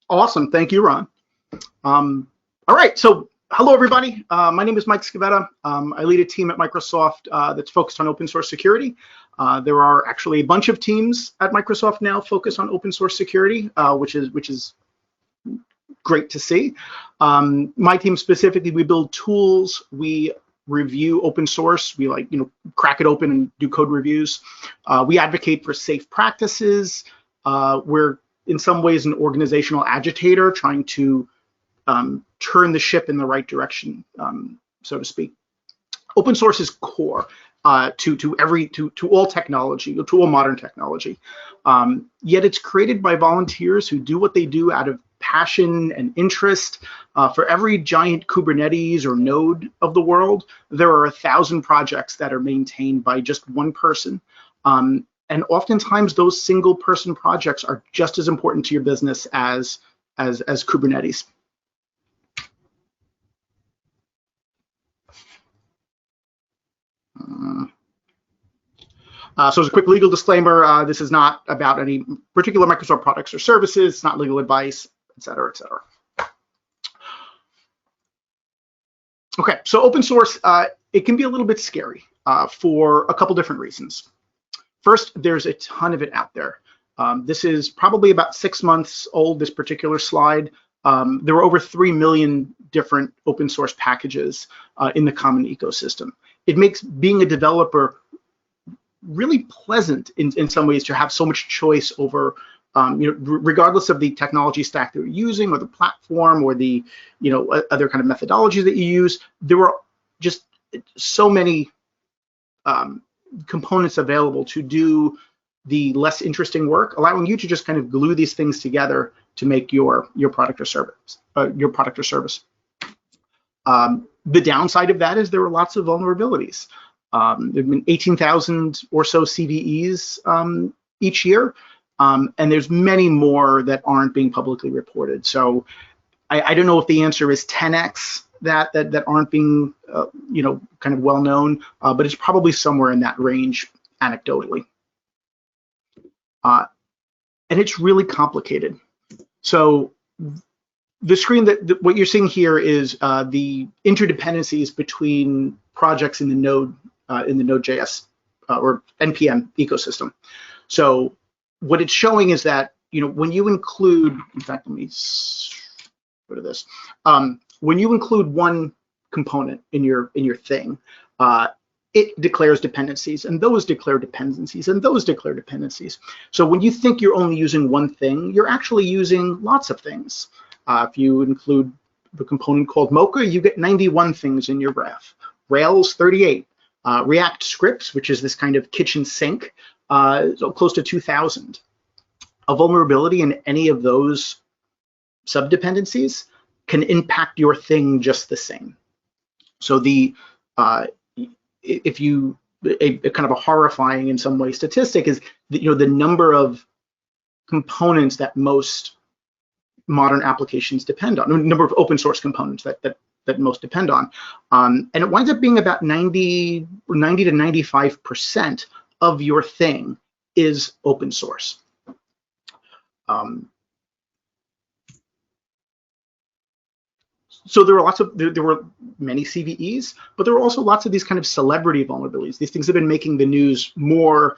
Awesome. Thank you, Ron. All right. So hello, everybody. My name is Mike Scovetta. I lead a team at Microsoft that's focused on open source security. There are actually a bunch of teams at Microsoft now focused on open source security, which is great to see. My team specifically, we build tools. We review open source. We crack it open and do code reviews. We advocate for safe practices. We're in some ways an organizational agitator trying to turn the ship in the right direction, so to speak. Open source is core to all technology, to all modern technology. Yet it's created by volunteers who do what they do out of passion and interest. For every giant Kubernetes or node of the world, there are 1,000 projects that are maintained by just one person. And oftentimes those single person projects are just as important to your business as Kubernetes. So as a quick legal disclaimer, this is not about any particular Microsoft products or services. It's not legal advice, et cetera, et cetera. Okay, so open source, it can be a little bit scary for a couple different reasons. First, there's a ton of it out there. This is probably about 6 months old, this particular slide. There are over 3 million different open source packages in the common ecosystem. It makes being a developer really pleasant in some ways to have so much choice over, regardless of the technology stack that you're using or the platform or the, other kind of methodologies that you use. There are just so many components available to do the less interesting work, allowing you to just kind of glue these things together to make your product or service. The downside of that is there are lots of vulnerabilities. There have been 18,000 or so CVEs each year, and there's many more that aren't being publicly reported. So I don't know if the answer is 10x that aren't being kind of well known, but it's probably somewhere in that range anecdotally. And it's really complicated. So the screen what you're seeing here is the interdependencies between projects in the Node.js or NPM ecosystem. So what it's showing is that when you include, in fact, let me go to this. When you include one component in your thing, it declares dependencies, and those declare dependencies, and those declare dependencies. So when you think you're only using one thing, you're actually using lots of things. If you include the component called Mocha, you get 91 things in your graph. Rails, 38. React scripts, which is this kind of kitchen sink, so close to 2,000. A vulnerability in any of those subdependencies can impact your thing just the same. So a kind of a horrifying in some way statistic is that, the number of components that most modern applications depend on, the number of open source components that most depend on, and it winds up being about 90 to 95% of your thing is open source. So there were many CVEs, but there were also lots of these kind of celebrity vulnerabilities. These things have been making the news more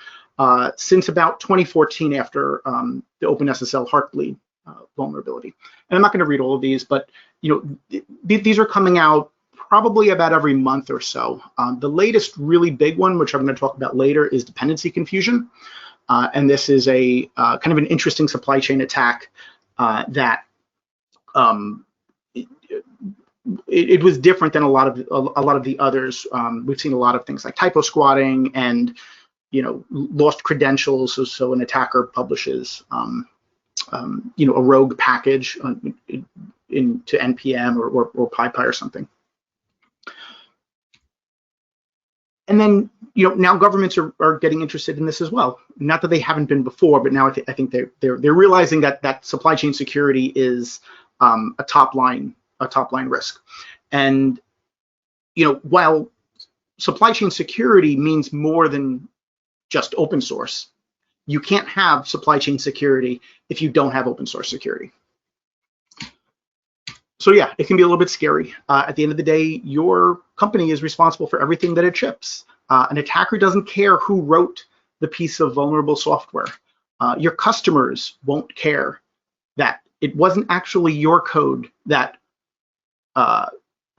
since about 2014 after the OpenSSL Heartbleed vulnerability. And I'm not going to read all of these, but these are coming out probably about every month or so. The latest really big one, which I'm going to talk about later, is dependency confusion. And this is a kind of an interesting supply chain attack that it was different than a lot of the others. We've seen a lot of things like typo-squatting and lost credentials. So an attacker publishes a rogue package into NPM or PyPy or something. And then now governments are getting interested in this as well. Not that they haven't been before, but now I think they're realizing that supply chain security is a top line risk. And while supply chain security means more than just open source, you can't have supply chain security if you don't have open source security. So yeah, it can be a little bit scary. At the end of the day, your company is responsible for everything that it ships. An attacker doesn't care who wrote the piece of vulnerable software. Your customers won't care that it wasn't actually your code that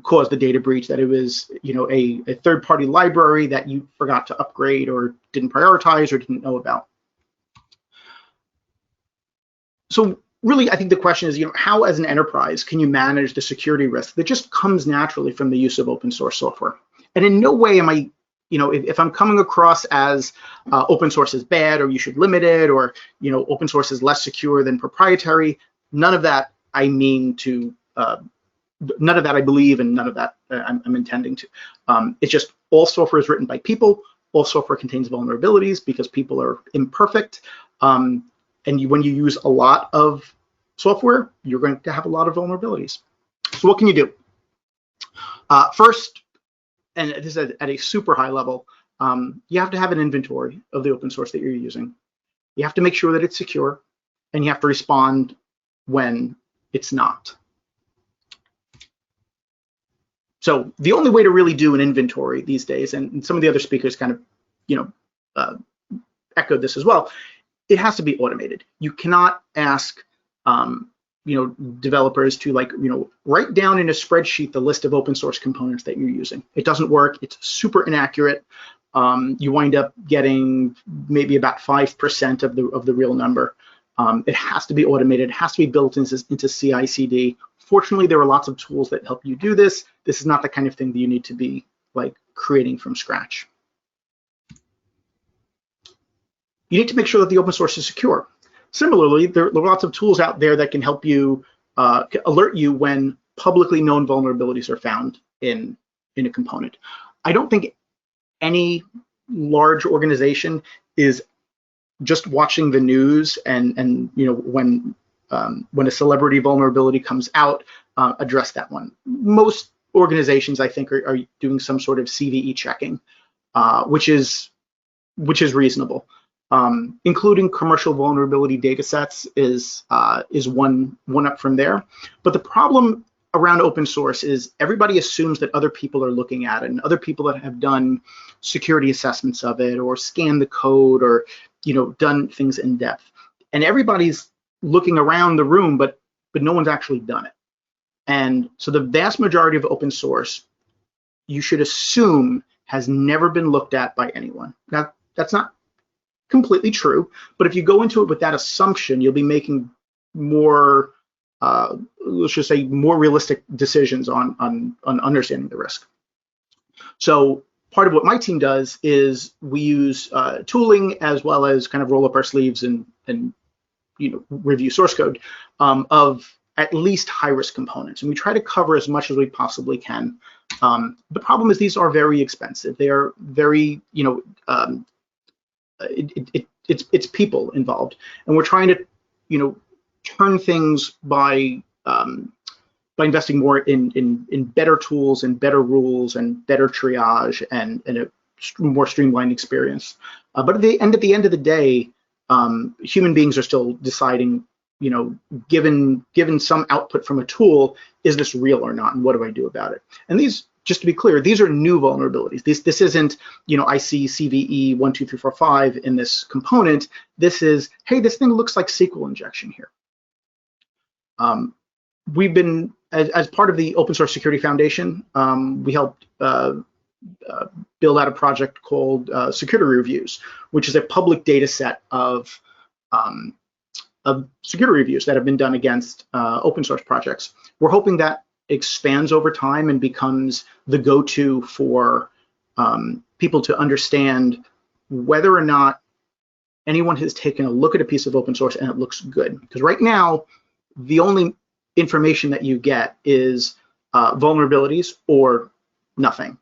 caused the data breach, that it was, you know, a third-party library that you forgot to upgrade or didn't prioritize or didn't know about. So really, I think the question is, you know, how as an enterprise can you manage the security risk that just comes naturally from the use of open source software? And in no way am I, you know, if I'm coming across as open source is bad or you should limit it, or, you know, open source is less secure than proprietary, none of that I mean to, none of that I believe, and none of that I'm intending to. It's just all software is written by people. All software contains vulnerabilities because people are imperfect. And when you use a lot of software, you're going to have a lot of vulnerabilities. So what can you do? First, and this is at a super high level, you have to have an inventory of the open source that you're using. You have to make sure that it's secure, and you have to respond when it's not. So the only way to really do an inventory these days, and some of the other speakers kind of, you know, echoed this as well, it has to be automated. You cannot ask, you know, developers to, like, you know, write down in a spreadsheet the list of open source components that you're using. It doesn't work. It's super inaccurate. You wind up getting maybe about 5% of the real number. It has to be automated. It has to be built into CI/CD. Fortunately, there are lots of tools that help you do this. This is not the kind of thing that you need to be like creating from scratch. You need to make sure that the open source is secure. Similarly, there are lots of tools out there that can help you alert you when publicly known vulnerabilities are found in a component. I don't think any large organization is just watching the news and you know, when a celebrity vulnerability comes out, address that one. Most organizations, I think, are doing some sort of CVE checking, which is reasonable. Including commercial vulnerability data sets is one up from there. But the problem around open source is everybody assumes that other people are looking at it, and other people that have done security assessments of it or scanned the code or, you know, done things in depth. And everybody's looking around the room, but no one's actually done it. And so the vast majority of open source, you should assume, has never been looked at by anyone. Now, that's not completely true, but if you go into it with that assumption, you'll be making more, let's just say, more realistic decisions on understanding the risk. So part of what my team does is we use tooling as well as kind of roll up our sleeves and you know, review source code of at least high-risk components, and we try to cover as much as we possibly can. The problem is these are very expensive. They are very, you know, it's people involved, and we're trying to, you know, turn things by investing more in better tools and better rules and better triage and a more streamlined experience. But at the end of the day, human beings are still deciding, you know, given some output from a tool, is this real or not, and what do I do about it? And these, just to be clear, these are new vulnerabilities. This isn't, you know, I see CVE 1, 2, 3, 4, 5 in this component. This is, hey, this thing looks like SQL injection here. We've been, as part of the Open Source Security Foundation, we helped build out a project called Security Reviews, which is a public data set of security reviews that have been done against open source projects. We're hoping that expands over time and becomes the go-to for people to understand whether or not anyone has taken a look at a piece of open source and it looks good. Because right now, the only information that you get is vulnerabilities or nothing.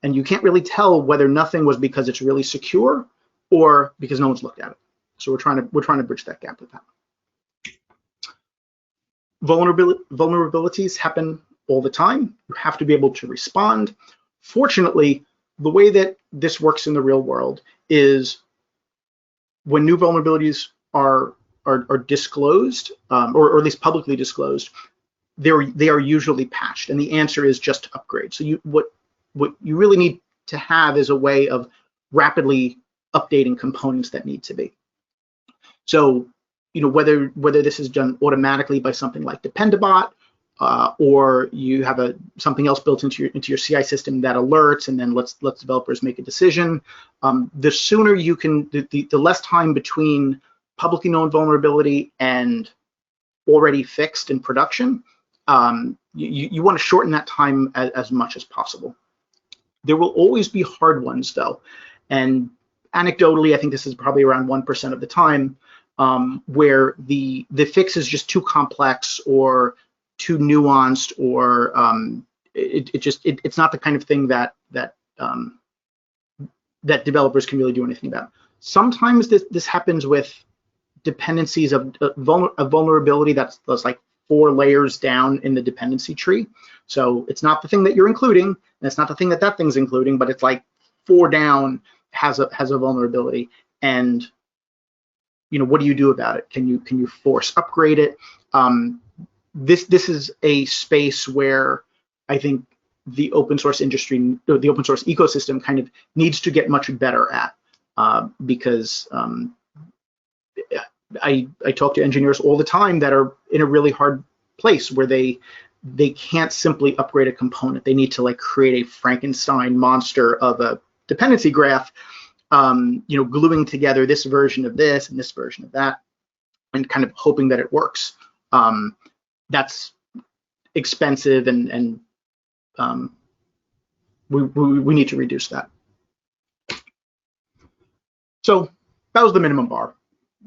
And you can't really tell whether nothing was because it's really secure or because no one's looked at it. So we're trying to bridge that gap with that. Vulnerabilities happen all the time. You have to be able to respond. Fortunately, the way that this works in the real world is when new vulnerabilities are disclosed, or at least publicly disclosed, they are usually patched, and the answer is just to upgrade. So what you really need to have is a way of rapidly updating components that need to be. So whether this is done automatically by something like Dependabot, or you have something else built into your CI system that alerts and then lets developers make a decision. The sooner you can, the less time between publicly known vulnerability and already fixed in production. You want to shorten that time as much as possible. There will always be hard ones though, and anecdotally, I think this is probably around 1% of the time, where the fix is just too complex or too nuanced, or it's not the kind of thing that developers can really do anything about. Sometimes this happens with dependencies of a vulnerability that's like 4 layers down in the dependency tree. So it's not the thing that you're including, and it's not the thing that thing's including, but it's like 4 down has a vulnerability. And what do you do about it? Can you force upgrade it? This is a space where I think the open source industry, the open source ecosystem, kind of needs to get much better at, because I talk to engineers all the time that are in a really hard place where they can't simply upgrade a component. They need to like create a Frankenstein monster of a dependency graph, gluing together this version of this and this version of that, and kind of hoping that it works. That's expensive, and we need to reduce that. So that was the minimum bar.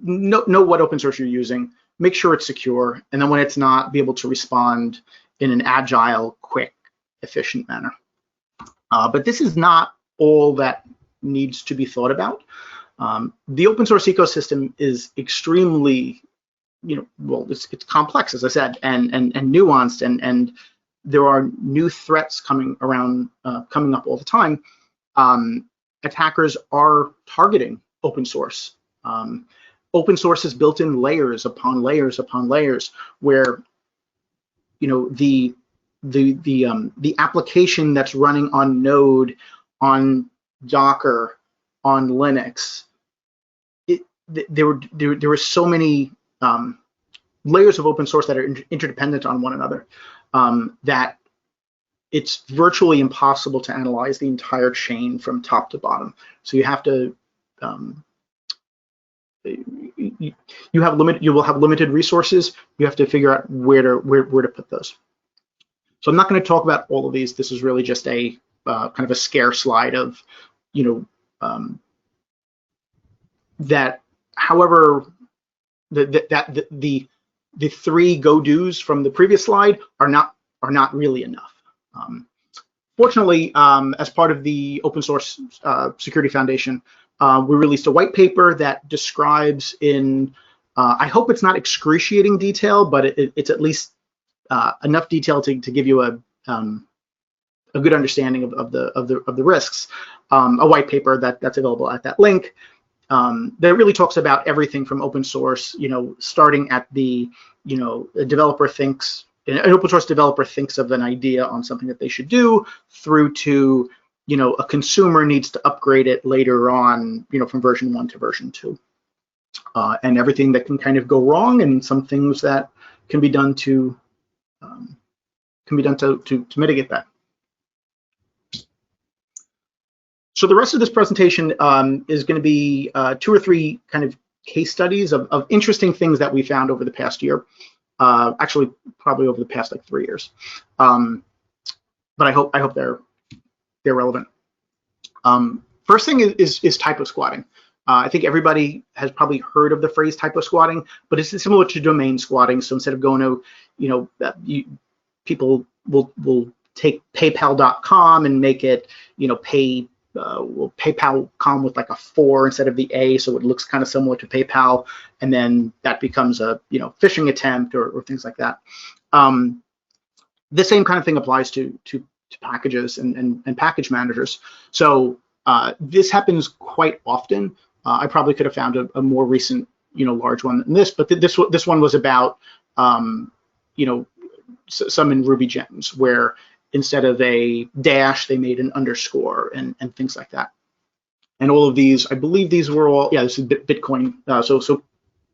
Know what open source you're using, make sure it's secure, and then when it's not, be able to respond in an agile, quick, efficient manner. But this is not all that needs to be thought about. The open source ecosystem is extremely, it's complex, as I said, and nuanced, and there are new threats coming up all the time. Attackers are targeting open source. Open source is built in layers upon layers upon layers, where the application that's running on Node, on Docker, on Linux, there were so many layers of open source that are interdependent on one another, that it's virtually impossible to analyze the entire chain from top to bottom. So you have to you will have limited resources. You have to figure out where to put those. So I'm not going to talk about all of these. This is really just a kind of a scare slide of that. However, the 3 go-dos from the previous slide are not really enough. Fortunately, as part of the Open Source Security Foundation, we released a white paper that describes in, I hope it's not excruciating detail, but it's at least enough detail to give you a good understanding of the risks. A white paper that's available at that link that really talks about everything from open source, starting at the, a developer thinks, an open source developer thinks of an idea on something that they should do, through to, a consumer needs to upgrade it later on, from version 1 to version 2, and everything that can kind of go wrong, and some things that can be done to mitigate that. So the rest of this presentation is going to be 2 or 3 kind of case studies of interesting things that we found over the past year. Actually, probably over the past like 3 years. But I hope they're relevant. First thing is typo-squatting. I think everybody has probably heard of the phrase typo-squatting, but it's similar to domain squatting. So instead of going to, people will take PayPal.com and make it, PayPal.com with like a 4 instead of the A, so it looks kind of similar to PayPal, and then that becomes a phishing attempt or things like that. The same kind of thing applies to packages and package managers. So this happens quite often. I probably could have found a more recent large one than this, but this one was about some in Ruby gems, where instead of a dash, they made an underscore and things like that. And all of these, I believe these were all, yeah, this is Bitcoin. So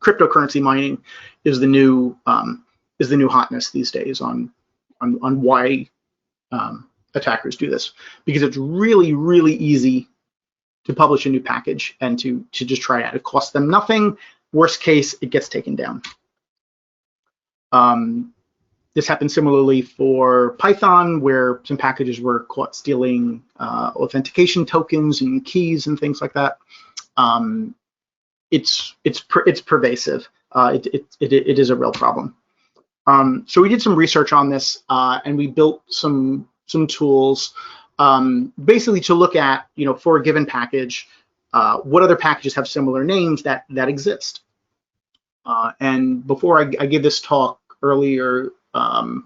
cryptocurrency mining is the new hotness these days on why attackers do this, because it's really, really easy to publish a new package and to just try it out. It costs them nothing. Worst case, it gets taken down. This happened similarly for Python, where some packages were caught stealing authentication tokens and keys and things like that. It's pervasive. It is a real problem. So we did some research on this, and we built some tools, basically to look at, for a given package, what other packages have similar names that exist. And before I gave this talk earlier, I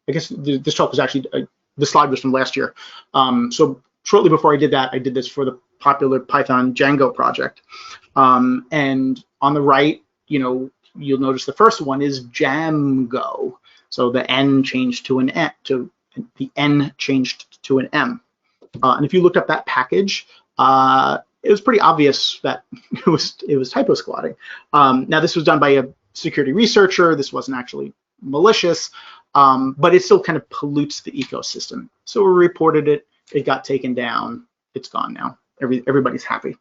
guess this talk was actually, the slide was from last year. So shortly before I did that, I did this for the popular Python Django project. And on the right, you'll notice the first one is Jamgo. So the N changed to an N, the N changed to an M. And if you looked up that package, it was pretty obvious that it was typo-squatting. Now this was done by a security researcher. This wasn't actually malicious, but it still kind of pollutes the ecosystem. So we reported it. It got taken down. It's gone now. Everybody's happy.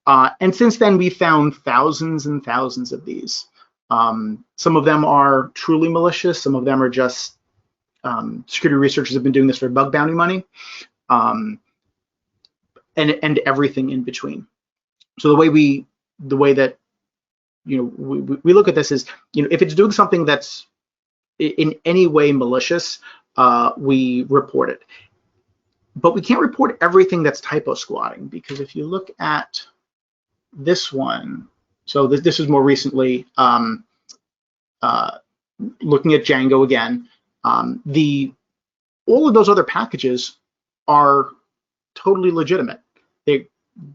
And since then, we found thousands and thousands of these. Some of them are truly malicious. Some of them are just security researchers have been doing this for bug bounty money, and everything in between. So the way that we look at this is, if it's doing something that's in any way malicious, we report it. But we can't report everything that's typo-squatting, because if you look at this one, so this is more recently, looking at Django again, all of those other packages are totally legitimate.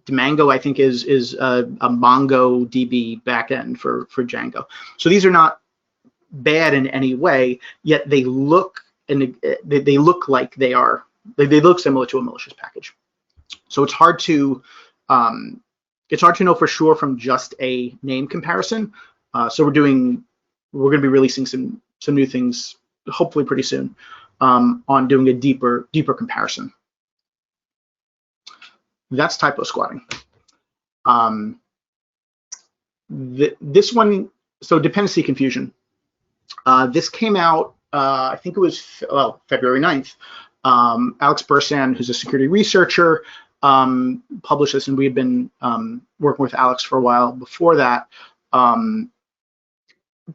Django, I think, is a MongoDB backend for Django. So these are not bad in any way, yet they look like they are. They look similar to a malicious package. So it's hard to know for sure from just a name comparison. So we're going to be releasing some new things hopefully pretty soon on doing a deeper comparison. That's typo-squatting. This one, so dependency confusion. This came out, I think it was February 9th. Alex Bursan, who's a security researcher, published this, and we had been working with Alex for a while before that,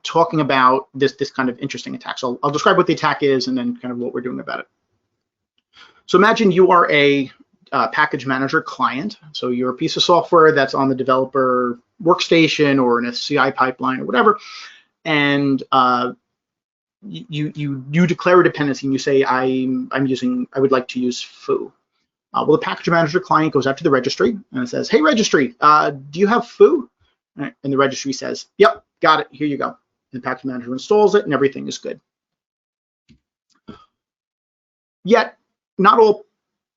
talking about this kind of interesting attack. So I'll describe what the attack is and then kind of what we're doing about it. So imagine you are a package manager client. So you're a piece of software that's on the developer workstation or in a CI pipeline or whatever, and you declare a dependency and you say, I would like to use foo. Well, the package manager client goes out to the registry and it says, hey registry, do you have foo? And the registry says, yep, got it, here you go. And the package manager installs it and everything is good. Yet, not all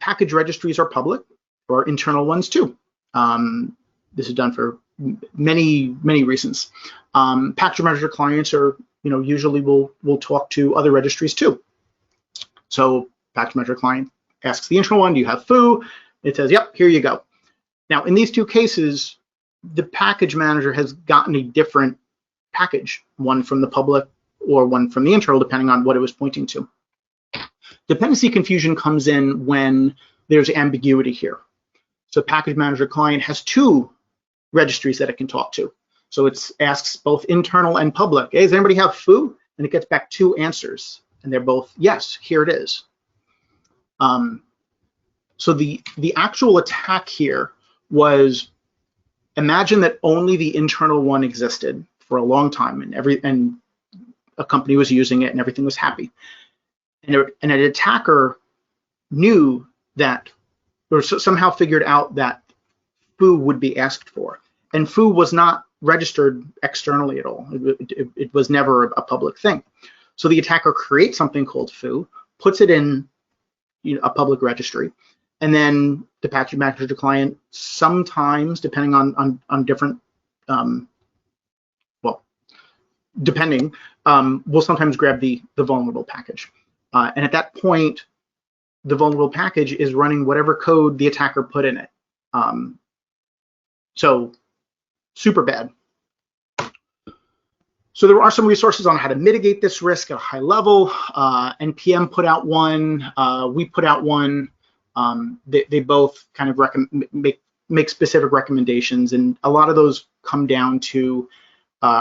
package registries are public, or internal ones too. This is done for many reasons. Package manager clients are, usually will talk to other registries too. So package manager client asks the internal one, do you have foo? It says, yep, here you go. Now in these two cases, the package manager has gotten a different package, one from the public or one from the internal, depending on what it was pointing to. Dependency confusion comes in when there's ambiguity here. So package manager client has two registries that it can talk to. So it asks both internal and public, hey, does anybody have foo? And it gets back two answers, and they're both, yes, here it is. So the actual attack here was, imagine that only the internal one existed for a long time, and a company was using it and everything was happy. And an attacker knew that, or somehow figured out that foo would be asked for. And foo was not registered externally at all. It was never a public thing. So the attacker creates something called foo, puts it in a public registry, and then the package manager client sometimes, depending on different, well, depending, will sometimes grab the vulnerable package. And at that point, the vulnerable package is running whatever code the attacker put in it. So super bad. So there are some resources on how to mitigate this risk at a high level. NPM put out one, we put out one. They both kind of make specific recommendations, and a lot of those come down to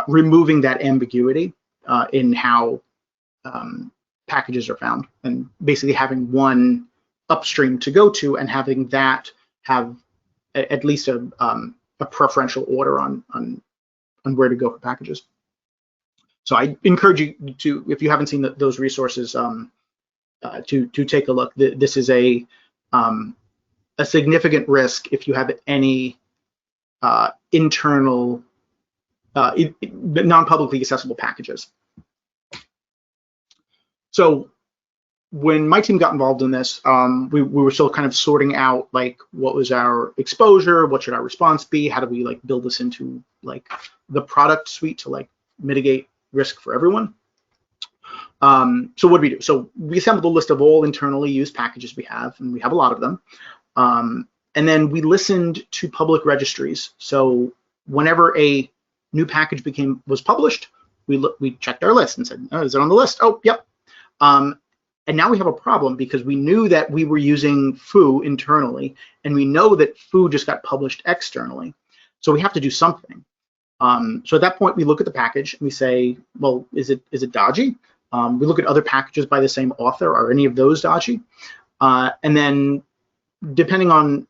removing that ambiguity in how packages are found, and basically having one upstream to go to, and having that have at least a preferential order on where to go for packages. So I encourage you to, if you haven't seen those resources, to take a look. This is a significant risk if you have any internal, non-publicly accessible packages. So when my team got involved in this, we were still kind of sorting out like what was our exposure, what should our response be, how do we like build this into like the product suite to like mitigate risk for everyone. So what do we do? So we assembled a list of all internally used packages we have, and we have a lot of them. And then we listened to public registries. So whenever a new package was published, we checked our list and said, oh, is it on the list? Oh, yep. And now we have a problem because we knew that we were using foo internally, and we know that foo just got published externally. So we have to do something. So at that point, we look at the package and we say, well, is it dodgy? We look at other packages by the same author. Are any of those dodgy? And then depending on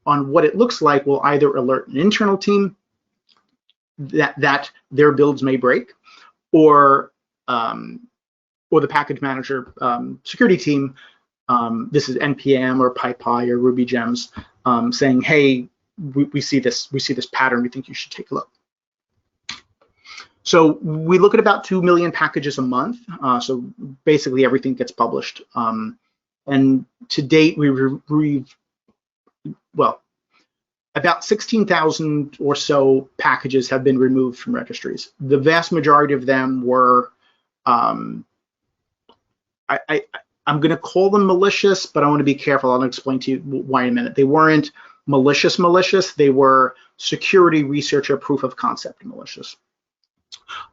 what it looks like, we'll either alert an internal team that their builds may break, or the package manager security team, this is NPM or PyPy or Ruby Gems, saying, hey, we see this pattern, we think you should take a look. So we look at about 2 million packages a month. So basically everything gets published. And to date, we've about 16,000 or so packages have been removed from registries. The vast majority of them were, I'm going to call them malicious, but I want to be careful. I'll explain to you why in a minute. They weren't malicious. They were security researcher proof of concept malicious.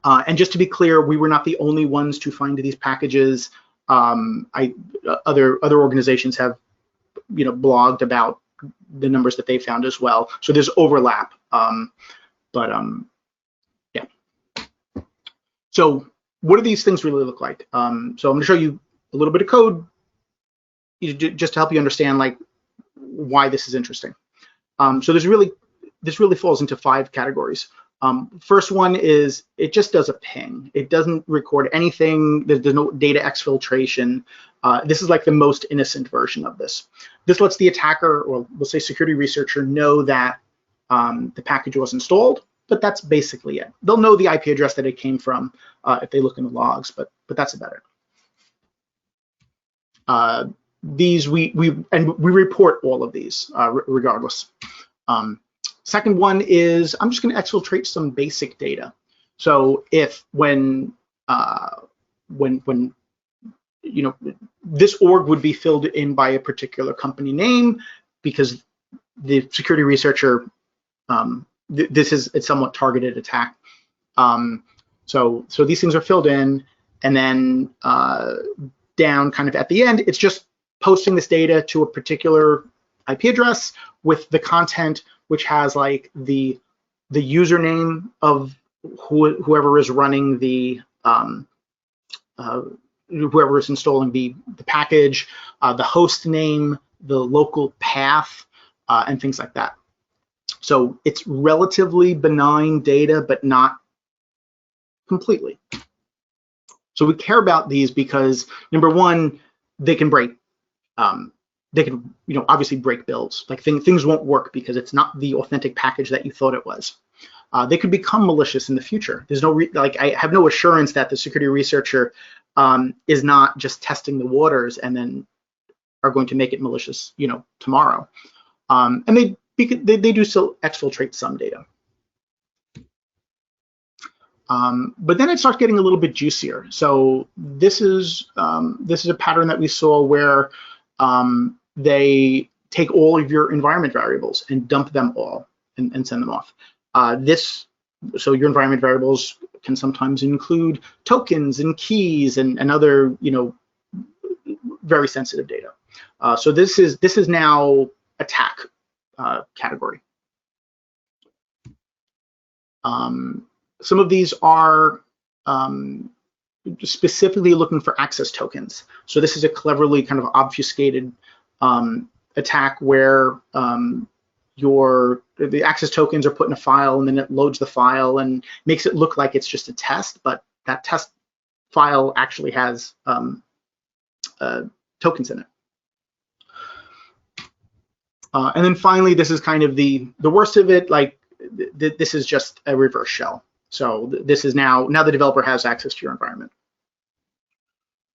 And just to be clear, we were not the only ones to find these packages. Other organizations have, blogged about the numbers that they found as well. So there's overlap. Yeah. So what do these things really look like? So I'm going to show you a little bit of code just to help you understand like why this is interesting. So this really falls into 5 categories. First one is it just does a ping. It doesn't record anything. There's no data exfiltration. This is like the most innocent version of this. This lets the attacker, or we'll say security researcher, know that the package was installed, but that's basically it. They'll know the IP address that it came from if they look in the logs, but that's about it. These we report all of these regardless. Second one is I'm just going to exfiltrate some basic data. So if when this org would be filled in by a particular company name because the security researcher, this is a somewhat targeted attack. So these things are filled in, and then down kind of at the end, it's just posting this data to a particular IP address with the content, which has like the username of whoever is running the whoever is installing the package, the host name, the local path, and things like that. So it's relatively benign data, but not completely. So we care about these because number one, they can break. They can, obviously break builds. Like things won't work because it's not the authentic package that you thought it was. They could become malicious in the future. There's no I have no assurance that the security researcher is not just testing the waters and then are going to make it malicious, tomorrow. And they do still exfiltrate some data. But then it starts getting a little bit juicier. So this is a pattern that we saw where they take all of your environment variables and dump them all and send them off. So your environment variables can sometimes include tokens and keys and other, very sensitive data. So this is now attack category. Some of these are specifically looking for access tokens. So this is a cleverly kind of obfuscated attack where the access tokens are put in a file, and then it loads the file and makes it look like it's just a test, but that test file actually has tokens in it. And then finally, this is kind of the worst of it. Like this is just a reverse shell. So this is now the developer has access to your environment,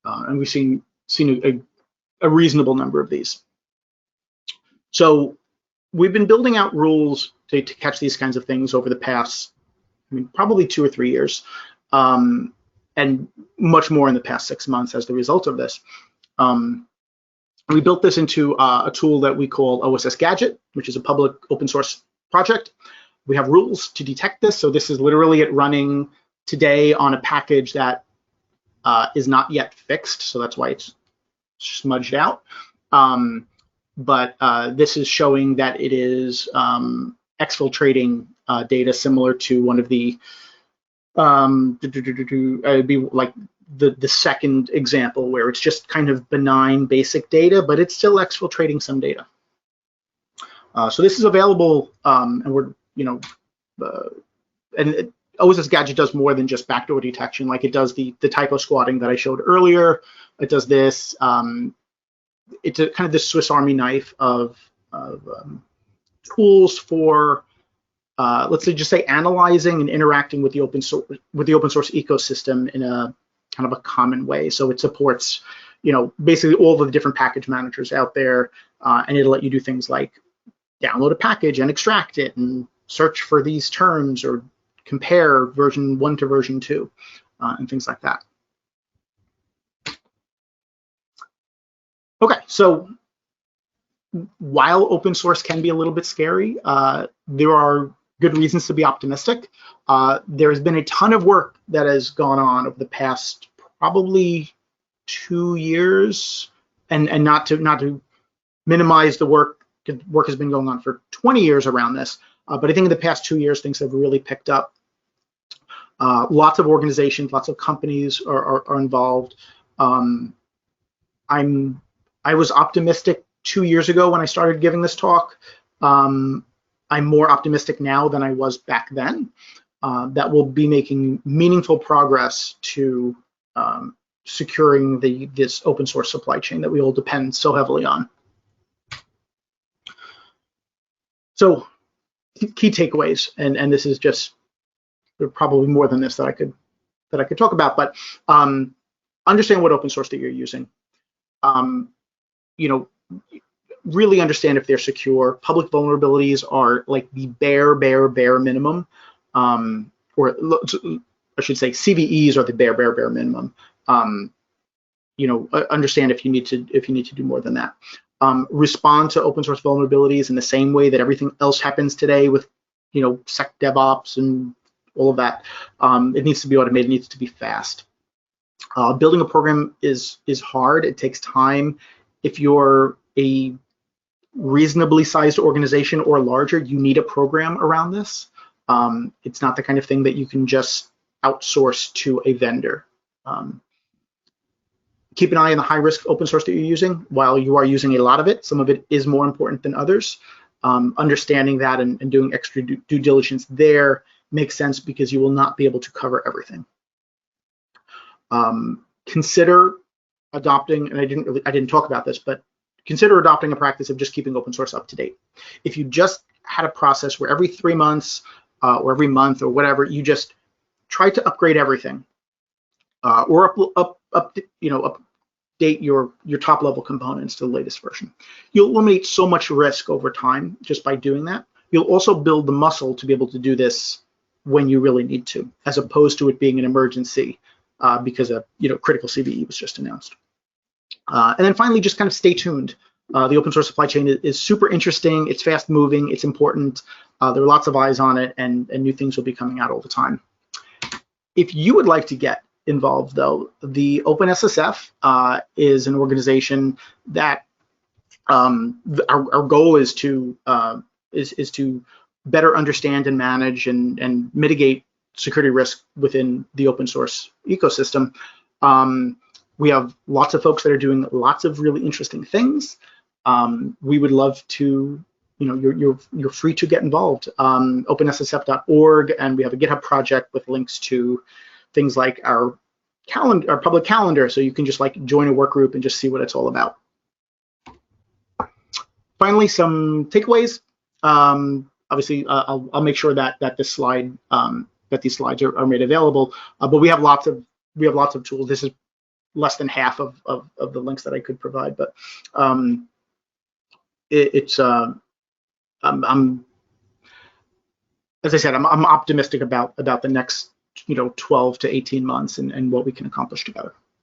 and we've seen a reasonable number of these. So we've been building out rules to catch these kinds of things over the past, probably 2 or 3 years, and much more in the past 6 months as the result of this. We built this into a tool that we call OSS Gadget, which is a public open source project. We have rules to detect this. So this is literally it running today on a package that is not yet fixed. So that's why it's smudged out. But this is showing that it is exfiltrating data similar to one of the, it'd be like the second example where it's just kind of benign basic data, but it's still exfiltrating some data. So this is available, and we're, OSS Gadget does more than just backdoor detection. Like it does the Typo-Squatting that I showed earlier. It does this. It's a kind of this Swiss Army knife of tools for, let's just say, analyzing and interacting with the open source ecosystem in a kind of a common way. So it supports, basically all of the different package managers out there, and it'll let you do things like download a package and extract it and search for these terms or compare version 1 to version 2 and things like that. Okay, so while open source can be a little bit scary, there are good reasons to be optimistic. There has been a ton of work that has gone on over the past probably 2 years, and not to minimize the work. Work has been going on for 20 years around this, but I think in the past 2 years things have really picked up. Lots of organizations, lots of companies are involved. I was optimistic 2 years ago when I started giving this talk. I'm more optimistic now than I was back then. That we'll be making meaningful progress to securing this open source supply chain that we all depend so heavily on. So key takeaways, and this is just, there are probably more than this that I could talk about, but understand what open source that you're using. Really understand if they're secure. Public vulnerabilities are like the bare minimum, or I should say CVEs are the bare minimum. Understand if you need to do more than that. Respond to open source vulnerabilities in the same way that everything else happens today with, sec DevOps and all of that. It needs to be automated. It needs to be fast. Building a program is hard. It takes time. If you're a reasonably sized organization or larger, you need a program around this. It's not the kind of thing that you can just outsource to a vendor. Keep an eye on the high risk open source that you're using. While you are using a lot of it, some of it is more important than others. Understanding that and doing extra due diligence there makes sense because you will not be able to cover everything. Consider adopting, and I didn't talk about this, but consider adopting a practice of just keeping open source up to date. If you just had a process where every 3 months or every month or whatever, you just try to upgrade everything, or update your top level components to the latest version. You'll eliminate so much risk over time just by doing that. You'll also build the muscle to be able to do this when you really need to, as opposed to it being an emergency because a critical CVE was just announced. And then finally, just kind of stay tuned. The open source supply chain is super interesting. It's fast moving. It's important. There are lots of eyes on it, and new things will be coming out all the time. If you would like to get involved, though, the OpenSSF is an organization that our goal is to better understand and manage and mitigate security risk within the open source ecosystem. We have lots of folks that are doing lots of really interesting things. We would love to, you're free to get involved. OpenSSF.org, and we have a GitHub project with links to things like our calendar, our public calendar, so you can just join a work group and just see what it's all about. Finally, some takeaways. Obviously, I'll make sure that these slides are made available. But we have lots of tools. This is less than half of the links that I could provide, but I'm as I said, I'm optimistic about the next 12 to 18 months and what we can accomplish together.